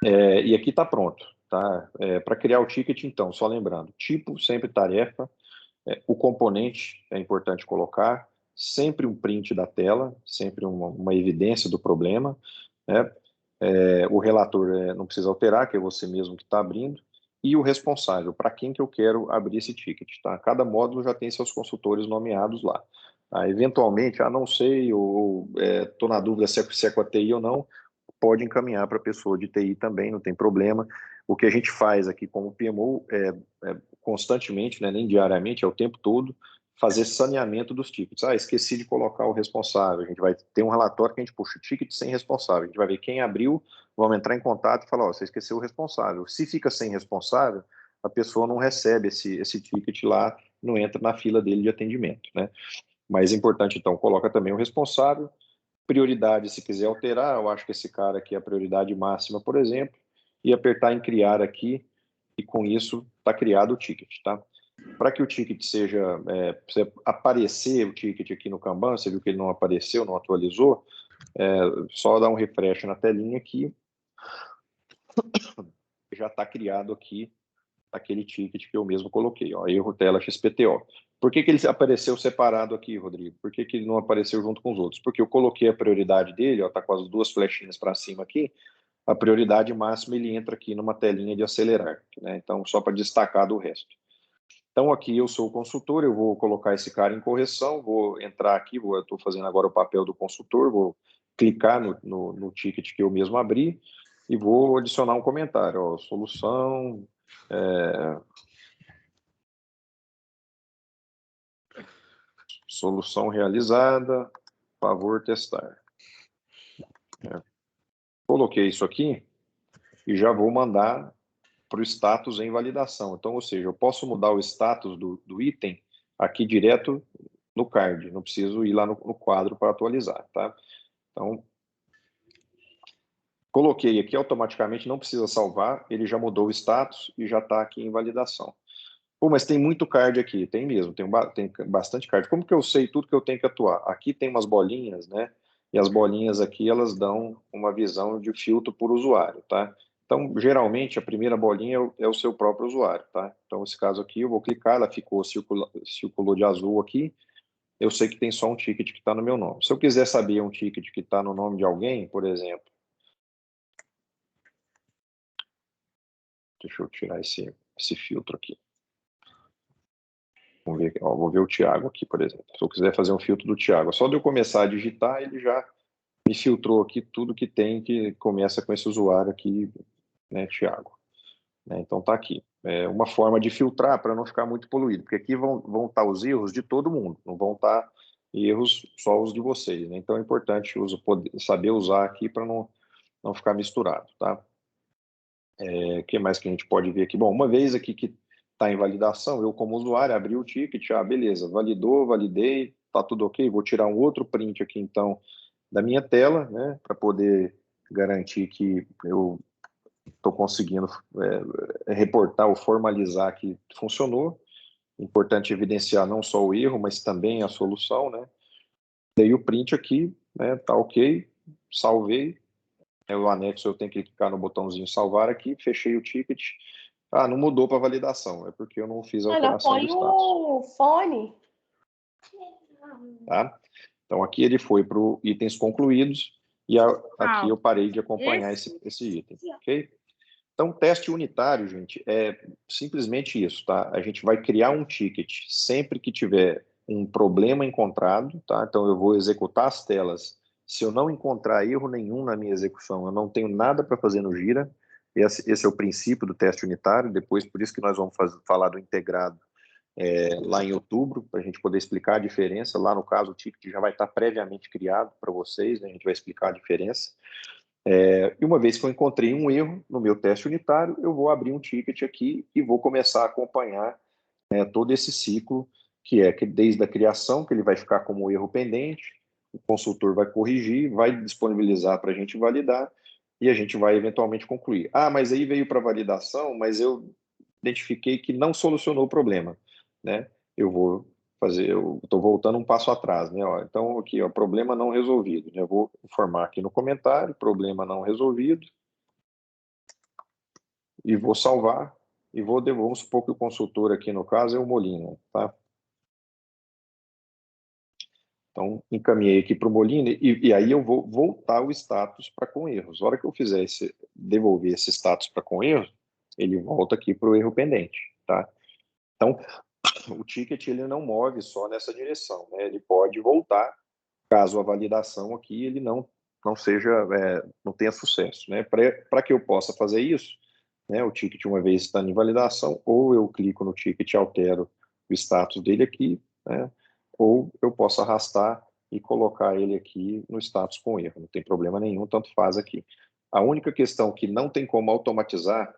E aqui está pronto, tá? Para criar o ticket, então, só lembrando, tipo sempre tarefa, o componente é importante colocar, sempre um print da tela, sempre uma evidência do problema, né? O relator não precisa alterar, que é você mesmo que está abrindo, e o responsável, para quem que eu quero abrir esse ticket, tá? Cada módulo já tem seus consultores nomeados lá. Eventualmente, não sei, ou estou na dúvida se é com a TI ou não, pode encaminhar para a pessoa de TI também, não tem problema. O que a gente faz aqui como PMO constantemente, né, nem diariamente, é o tempo todo, fazer saneamento dos tickets. Esqueci de colocar o responsável. A gente vai ter um relatório que a gente puxa o ticket sem responsável. A gente vai ver quem abriu, vamos entrar em contato e falar, você esqueceu o responsável. Se fica sem responsável, a pessoa não recebe esse ticket lá, não entra na fila dele de atendimento, né? Mas é importante, então, coloca também o responsável. Prioridade, se quiser alterar, eu acho que esse cara aqui é a prioridade máxima, por exemplo, e apertar em criar aqui, e com isso está criado o ticket, tá? Para que o ticket seja, você aparecer o ticket aqui no Kanban, você viu que ele não apareceu, não atualizou, só dar um refresh na telinha aqui, já está criado aqui aquele ticket que eu mesmo coloquei, ó, erro tela XPTO. Por que ele apareceu separado aqui, Rodrigo? Por que ele não apareceu junto com os outros? Porque eu coloquei a prioridade dele, ó, tá com as duas flechinhas para cima aqui, a prioridade máxima ele entra aqui numa telinha de acelerar, né? Então, só para destacar do resto. Então, aqui eu sou o consultor, eu vou colocar esse cara em correção, vou entrar aqui, eu estou fazendo agora o papel do consultor, vou clicar no ticket que eu mesmo abri e vou adicionar um comentário, ó, solução, solução realizada, favor testar. Coloquei isso aqui e já vou mandar para o status em validação. Então, ou seja, eu posso mudar o status do item aqui direto no card, não preciso ir lá no quadro para atualizar, tá? Então, coloquei aqui automaticamente, não precisa salvar, ele já mudou o status e já está aqui em validação. Pô, mas tem muito card aqui, tem mesmo, tem bastante card. Como que eu sei tudo que eu tenho que atuar? Aqui tem umas bolinhas, né? E as bolinhas aqui, elas dão uma visão de filtro por usuário, tá? Então, geralmente, a primeira bolinha é o seu próprio usuário, tá? Então, nesse caso aqui, eu vou clicar, ela ficou, circulou de azul aqui, eu sei que tem só um ticket que está no meu nome. Se eu quiser saber um ticket que está no nome de alguém, por exemplo, deixa eu tirar esse filtro aqui. Vamos ver, ó, vou ver o Thiago aqui, por exemplo. Se eu quiser fazer um filtro do Thiago, só de eu começar a digitar, ele já me filtrou aqui tudo que tem que começa com esse usuário aqui, né, Thiago. Né, então tá aqui. É uma forma de filtrar para não ficar muito poluído, porque aqui vão estar os erros de todo mundo, não vão estar erros só os de vocês. Né? Então é importante saber usar aqui para não ficar misturado, tá? O que mais que a gente pode ver aqui? Bom, uma vez aqui que está em validação, eu como usuário abri o ticket, beleza, validou, validei, tá tudo ok, vou tirar um outro print aqui então da minha tela, né, para poder garantir que eu estou conseguindo reportar ou formalizar que funcionou. Importante evidenciar não só o erro, mas também a solução, né? Dei o print aqui, né, tá ok, salvei, o anexo eu tenho que clicar no botãozinho salvar aqui, fechei o ticket. Não mudou para validação, é porque eu não fiz a Ela alteração do põe status. o fone. Tá? Então aqui ele foi para o itens concluídos e aqui eu parei de acompanhar esse item, ok? Então, teste unitário, gente, é simplesmente isso, tá? A gente vai criar um ticket sempre que tiver um problema encontrado, tá? Então, eu vou executar as telas. Se eu não encontrar erro nenhum na minha execução, eu não tenho nada para fazer no Gira. Esse é o princípio do teste unitário. Depois, por isso que nós vamos falar do integrado lá em outubro, para a gente poder explicar a diferença. Lá, no caso, o ticket já vai estar previamente criado para vocês, né? A gente vai explicar a diferença. E uma vez que eu encontrei um erro no meu teste unitário, eu vou abrir um ticket aqui e vou começar a acompanhar todo esse ciclo, que é que desde a criação, que ele vai ficar como erro pendente, o consultor vai corrigir, vai disponibilizar para a gente validar e a gente vai eventualmente concluir. Mas aí veio para validação, mas eu identifiquei que não solucionou o problema, né? Eu vou eu estou voltando um passo atrás, né? Então, aqui, problema não resolvido, né? Eu vou informar aqui no comentário, problema não resolvido, e vou salvar, e vamos supor que o consultor aqui, no caso, é o Molina, tá? Então, encaminhei aqui para o Molina, e aí eu vou voltar o status para com erros. A hora que eu fizer devolver esse status para com erros, ele volta aqui para o erro pendente, tá? Então, o ticket ele não move só nessa direção, né? Ele pode voltar caso a validação aqui ele não seja não tenha sucesso, né? Para que eu possa fazer isso, né? O ticket uma vez está em validação, ou eu clico no ticket e altero o status dele aqui, né? Ou eu posso arrastar e colocar ele aqui no status com erro, não tem problema nenhum, tanto faz aqui. A única questão que não tem como automatizar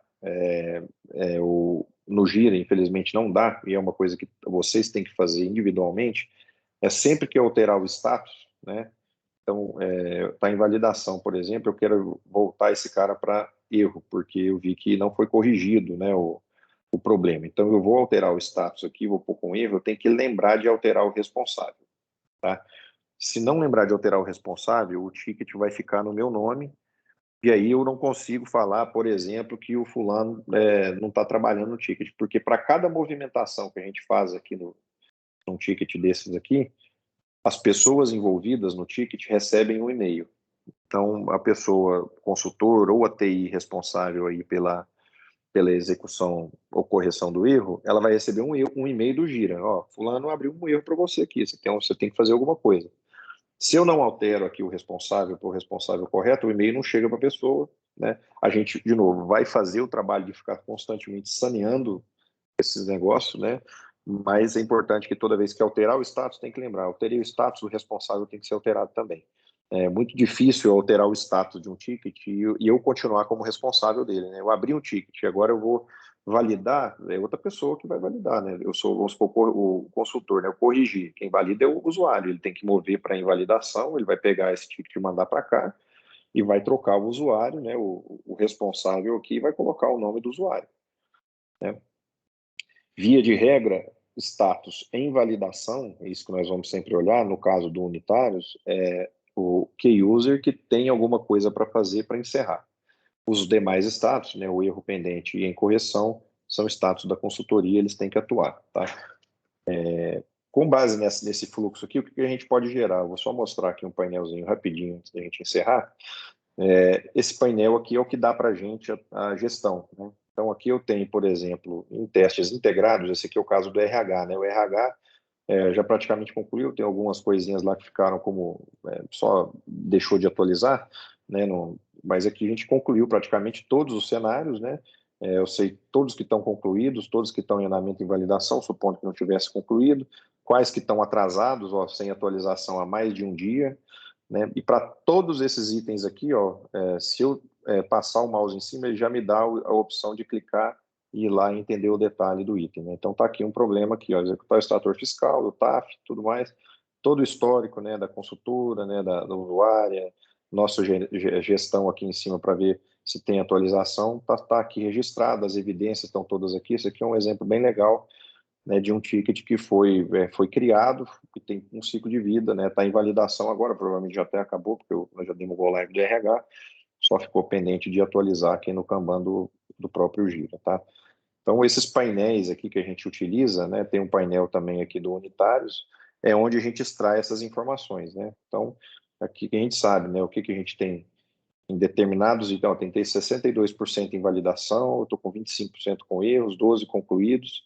no Gira, infelizmente não dá, e é uma coisa que vocês têm que fazer individualmente, é sempre que eu alterar o status, né? Então, está em validação, por exemplo, eu quero voltar esse cara para erro, porque eu vi que não foi corrigido, né, o problema. Então, eu vou alterar o status aqui, vou pôr com erro, eu tenho que lembrar de alterar o responsável, tá? Se não lembrar de alterar o responsável, o ticket vai ficar no meu nome, E aí eu não consigo falar, por exemplo, que o fulano não está trabalhando no ticket, porque para cada movimentação que a gente faz aqui num ticket desses aqui, as pessoas envolvidas no ticket recebem um e-mail. Então, a pessoa, consultor ou a TI responsável aí pela execução ou correção do erro, ela vai receber um e-mail do Gira. Ó, fulano abriu um erro para você aqui, você tem que fazer alguma coisa. Se eu não altero aqui o responsável para o responsável correto, o e-mail não chega para a pessoa, né? A gente, de novo, vai fazer o trabalho de ficar constantemente saneando esses negócios, né? Mas é importante que toda vez que alterar o status, tem que lembrar, alterei o status, o responsável tem que ser alterado também. É muito difícil eu alterar o status de um ticket e eu continuar como responsável dele, né? Eu abri um ticket, agora eu vou validar, é outra pessoa que vai validar, né? Eu sou, vamos supor, o consultor, né? Eu corrigi, quem valida é o usuário, ele tem que mover para invalidação, ele vai pegar esse ticket e mandar para cá e vai trocar o usuário, né? O responsável aqui vai colocar o nome do usuário, né? Via de regra, status em validação, é isso que nós vamos sempre olhar, no caso do unitários, é o key user que tem alguma coisa para fazer para encerrar. Os demais status, né, o erro pendente e em correção, são status da consultoria, eles têm que atuar. Tá? Com base nesse fluxo aqui, o que a gente pode gerar? Eu vou só mostrar aqui um painelzinho rapidinho antes da gente encerrar. Esse painel aqui é o que dá para a gente a gestão. Né? Então, aqui eu tenho, por exemplo, em testes integrados, esse aqui é o caso do RH. Né? O RH já praticamente concluiu, tem algumas coisinhas lá que ficaram como só deixou de atualizar, né? Mas aqui a gente concluiu praticamente todos os cenários, né? Eu sei todos que estão concluídos, todos que estão em andamento e validação, supondo que não tivesse concluído, quais que estão atrasados, ó, sem atualização há mais de um dia, né? E para todos esses itens aqui, ó, se eu passar o mouse em cima, ele já me dá a opção de clicar e ir lá e entender o detalhe do item. Né? Então está aqui um problema aqui, ó, executar o extrator fiscal, o TAF, tudo mais, todo o histórico, né, da consultora, né, da usuária, nossa gestão aqui em cima para ver se tem atualização, tá aqui registrado, as evidências estão todas aqui. Isso aqui é um exemplo bem legal, né, de um ticket que foi criado, que tem um ciclo de vida, né, está em validação agora, provavelmente já até acabou, porque nós já demos o go live de RH, só ficou pendente de atualizar aqui no Kanban do próprio Gira, tá? Então, esses painéis aqui que a gente utiliza, né, tem um painel também aqui do Unitários, é onde a gente extrai essas informações, né? Então, aqui que a gente sabe, né, o que a gente tem em determinados, então, eu tentei 62% em validação, eu estou com 25% com erros, 12 concluídos,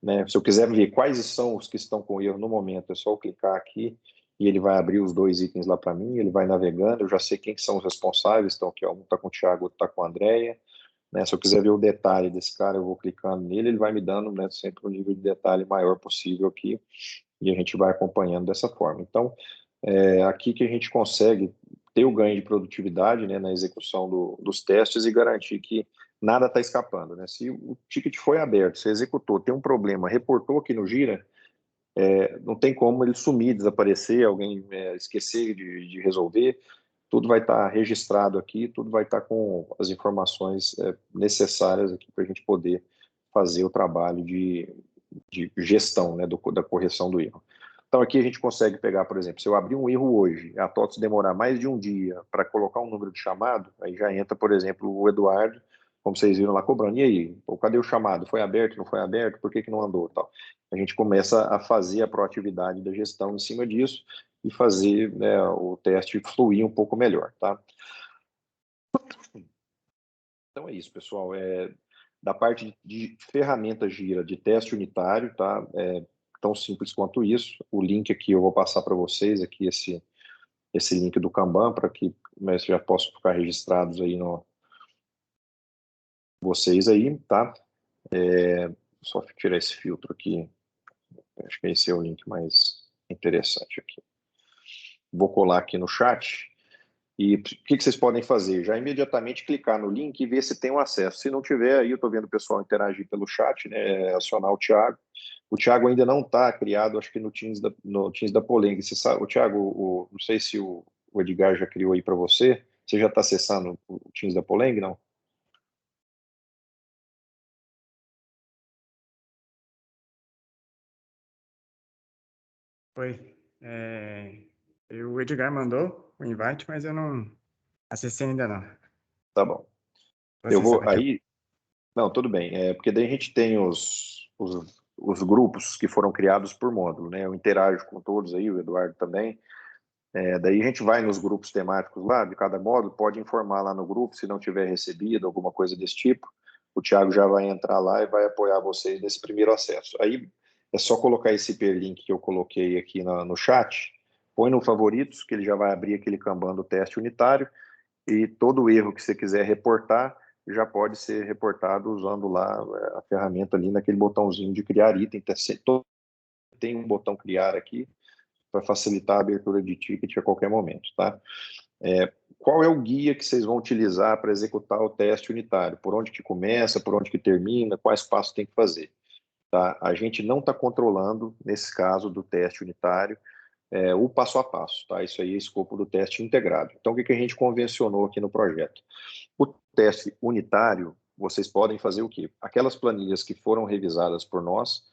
né? Se eu quiser ver quais são os que estão com erro no momento, é só eu clicar aqui e ele vai abrir os dois itens lá para mim, ele vai navegando, eu já sei quem são os responsáveis, então aqui, ó, um está com o Thiago, outro está com a Andrea, né? Se eu quiser ver o detalhe desse cara, eu vou clicando nele, ele vai me dando, né, sempre um nível de detalhe maior possível aqui, e a gente vai acompanhando dessa forma. Então, aqui que a gente consegue ter o ganho de produtividade, né, na execução dos testes e garantir que nada está escapando. Né? Se o ticket foi aberto, você executou, tem um problema, reportou aqui no Gira, não tem como ele sumir, desaparecer, alguém esquecer de resolver, tudo vai estar registrado aqui, tudo vai estar com as informações necessárias aqui para a gente poder fazer o trabalho de gestão, né, da correção do erro. Então aqui a gente consegue pegar, por exemplo, se eu abrir um erro hoje, a TOTS demorar mais de um dia para colocar um número de chamado, aí já entra, por exemplo, o Eduardo, como vocês viram lá cobrando, e aí, pô, cadê o chamado? Foi aberto, não foi aberto? Por que não andou? Tal. A gente começa a fazer a proatividade da gestão em cima disso e fazer, né, o teste fluir um pouco melhor, tá? Então é isso, pessoal. Da parte de ferramenta Gira de teste unitário, tá? Tão simples quanto isso. O link aqui eu vou passar para vocês aqui esse link do Kanban para que já possam ficar registrados aí no vocês aí, tá? Só tirar esse filtro aqui. Acho que esse é o link mais interessante aqui. Vou colar aqui no chat. E o que vocês podem fazer? Já imediatamente clicar no link e ver se tem um acesso. Se não tiver, aí eu estou vendo o pessoal interagir pelo chat, né, acionar o Thiago. O Thiago ainda não está criado, acho que no Teams da Poleng. Você sabe, o Thiago, não sei se o Edgar já criou aí para você. Você já está acessando o Teams da Poleng, não? Foi. O Edgar mandou o invite, mas eu não acessei ainda não. Tá bom. Eu Assim, vou sabe que aí. Não, tudo bem. Porque daí a gente tem os grupos que foram criados por módulo, né? Eu interajo com todos aí, o Eduardo também. Daí a gente vai nos grupos temáticos lá de cada módulo, pode informar lá no grupo se não tiver recebido alguma coisa desse tipo. O Thiago já vai entrar lá e vai apoiar vocês nesse primeiro acesso. Aí é só colocar esse hiperlink que eu coloquei aqui no chat, põe no favoritos, que ele já vai abrir aquele Kanban do teste unitário, e todo erro que você quiser reportar já pode ser reportado usando lá a ferramenta ali naquele botãozinho de criar item. Tem um botão criar aqui para facilitar a abertura de ticket a qualquer momento, tá? Qual é o guia que vocês vão utilizar para executar o teste unitário? Por onde que começa, por onde que termina, quais passos tem que fazer? Tá? A gente não está controlando, nesse caso do teste unitário, o passo a passo, tá? Isso aí é escopo do teste integrado. Então, o que a gente convencionou aqui no projeto? O teste unitário, vocês podem fazer o quê? Aquelas planilhas que foram revisadas por nós,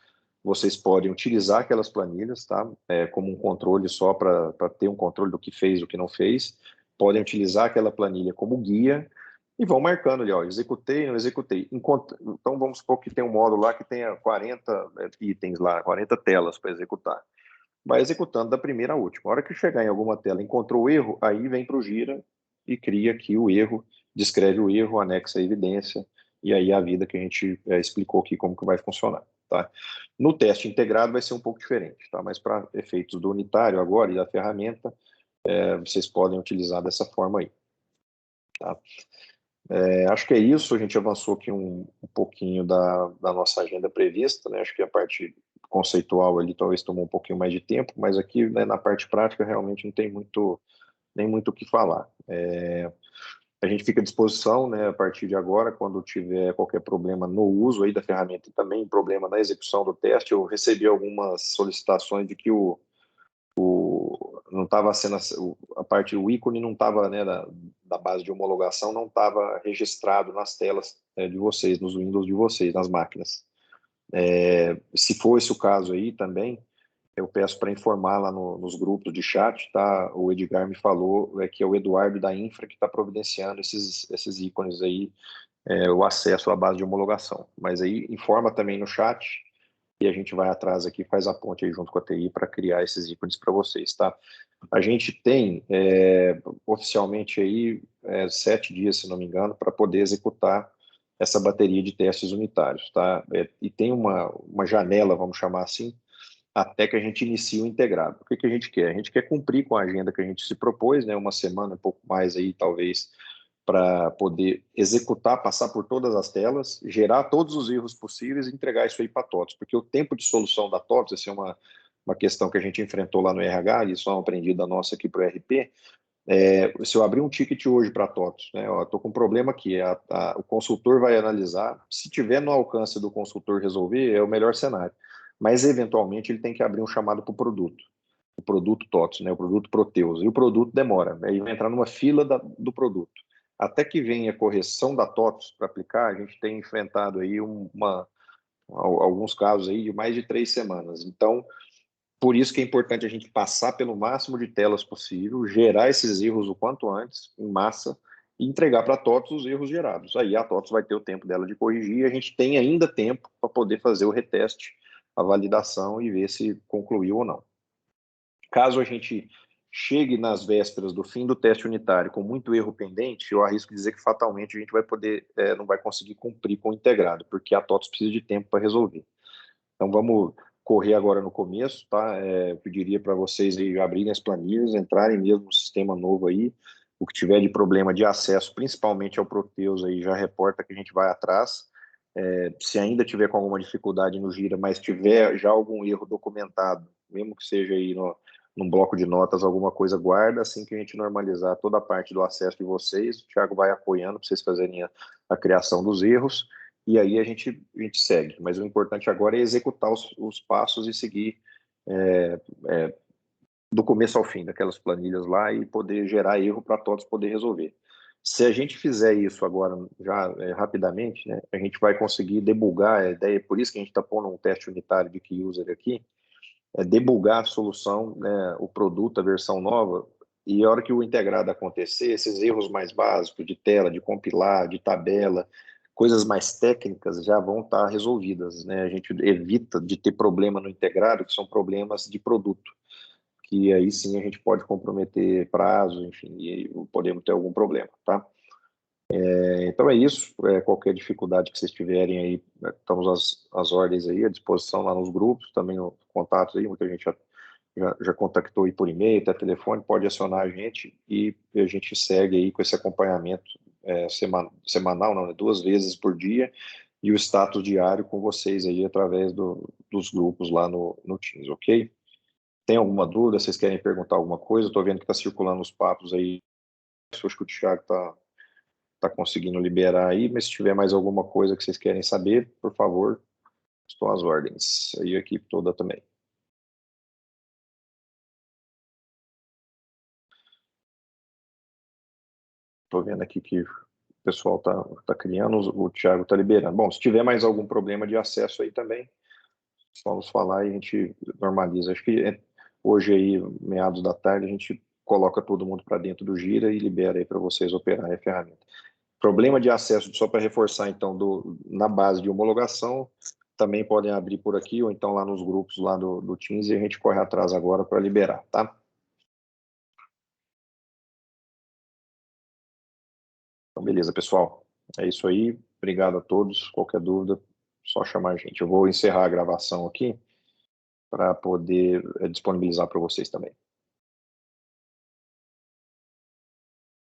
vocês podem utilizar aquelas planilhas, tá? Como um controle só para ter um controle do que fez, do que não fez. Podem utilizar aquela planilha como guia e vão marcando ali, ó, executei, não executei. Então, vamos supor que tem um módulo lá que tenha 40 itens lá, 40 telas para executar. Vai executando da primeira à última. A hora que chegar em alguma tela, encontrou o erro, aí vem para o Gira e cria aqui o erro, descreve o erro, anexa a evidência, e aí a vida que a gente explicou aqui como que vai funcionar. Tá? No teste integrado vai ser um pouco diferente, tá? Mas para efeitos do unitário agora e da ferramenta, vocês podem utilizar dessa forma aí. Tá? Acho que é isso, a gente avançou aqui um pouquinho da nossa agenda prevista, né? Acho que a parte conceitual ali talvez tomou um pouquinho mais de tempo, mas aqui, né, na parte prática realmente não tem nem muito o que falar. A gente fica à disposição, né, a partir de agora, quando tiver qualquer problema no uso aí da ferramenta e também problema na execução do teste. Eu recebi algumas solicitações de que não estava sendo a parte, o ícone não estava, né, da base de homologação não estava registrado nas telas de vocês, nos Windows de vocês, nas máquinas. Se for esse o caso aí também, eu peço para informar lá nos grupos de chat, tá? O Edgar me falou que é o Eduardo da Infra que está providenciando esses ícones aí, o acesso à base de homologação. Mas aí informa também no chat e a gente vai atrás aqui, faz a ponte aí junto com a TI para criar esses ícones para vocês, tá? A gente tem oficialmente aí 7 dias, se não me engano, para poder executar essa bateria de testes unitários, tá? E tem uma janela, vamos chamar assim, até que a gente inicie o integrado. O que a gente quer? A gente quer cumprir com a agenda que a gente se propôs, né? Uma semana, um pouco mais aí, talvez, para poder executar, passar por todas as telas, gerar todos os erros possíveis e entregar isso aí para a TOTS, porque o tempo de solução da TOTS, essa é uma questão que a gente enfrentou lá no RH, e isso é uma aprendida nossa aqui para o RP. Se eu abrir um ticket hoje para a TOTS, né, estou com um problema aqui, o consultor vai analisar, se tiver no alcance do consultor resolver, é o melhor cenário, mas eventualmente ele tem que abrir um chamado para o produto TOTS, né, o produto Proteus, e o produto demora, né, ele vai entrar numa fila do produto. Até que venha a correção da TOTS para aplicar, a gente tem enfrentado aí alguns casos aí de mais de 3 semanas. Então, por isso que é importante a gente passar pelo máximo de telas possível, gerar esses erros o quanto antes, em massa, e entregar para a TOTS os erros gerados. Aí a TOTS vai ter o tempo dela de corrigir e a gente tem ainda tempo para poder fazer o reteste, a validação e ver se concluiu ou não. Caso a gente chegue nas vésperas do fim do teste unitário com muito erro pendente, eu arrisco dizer que fatalmente a gente vai poder, não vai conseguir cumprir com o integrado, porque a TOTS precisa de tempo para resolver. Então vamos correr agora no começo, tá? Eu pediria para vocês aí abrirem as planilhas, entrarem mesmo no sistema novo aí. O que tiver de problema de acesso, principalmente ao Proteus aí, já reporta que a gente vai atrás. Se ainda tiver com alguma dificuldade no Gira, mas tiver já algum erro documentado, mesmo que seja aí num bloco de notas, alguma coisa, guarda. Assim que a gente normalizar toda a parte do acesso de vocês, o Thiago vai apoiando para vocês fazerem a criação dos erros, e aí a gente segue. Mas o importante agora é executar os passos e seguir do começo ao fim daquelas planilhas lá e poder gerar erro para todos poder resolver. Se a gente fizer isso agora já rapidamente, né, a gente vai conseguir debugar a ideia, por isso que a gente está pondo um teste unitário de key user aqui, debugar a solução, né, o produto, a versão nova, E a hora que o integrado acontecer, esses erros mais básicos de tela, de compilar, de tabela, coisas mais técnicas já vão estar resolvidas, né? A gente evita de ter problema no integrado, que são problemas de produto, que aí sim a gente pode comprometer prazo, enfim, e podemos ter algum problema, tá? Então é isso. Qualquer dificuldade que vocês tiverem aí, estamos as ordens aí à disposição lá nos grupos, também os contatos aí, muita gente já contactou aí por e-mail, até telefone, pode acionar a gente e a gente segue aí com esse acompanhamento semanal, não, 2 vezes por dia, e o status diário com vocês aí através dos grupos lá no Teams, ok? Tem alguma dúvida? Vocês querem perguntar alguma coisa? Estou vendo que está circulando os papos aí, acho que o Thiago está conseguindo liberar aí, mas se tiver mais alguma coisa que vocês querem saber, por favor, estou às ordens. Aí a equipe toda também. Estou vendo aqui que o pessoal tá criando, o Thiago está liberando. Bom, se tiver mais algum problema de acesso aí também, só nos falar e a gente normaliza. Acho que hoje aí, meados da tarde, a gente coloca todo mundo para dentro do Gira e libera aí para vocês operarem a ferramenta. Problema de acesso, só para reforçar, então, na base de homologação, também podem abrir por aqui ou então lá nos grupos lá do Teams e a gente corre atrás agora para liberar, tá? Então, beleza, pessoal. É isso aí. Obrigado a todos. Qualquer dúvida, só chamar a gente. Eu vou encerrar a gravação aqui para poder disponibilizar para vocês também.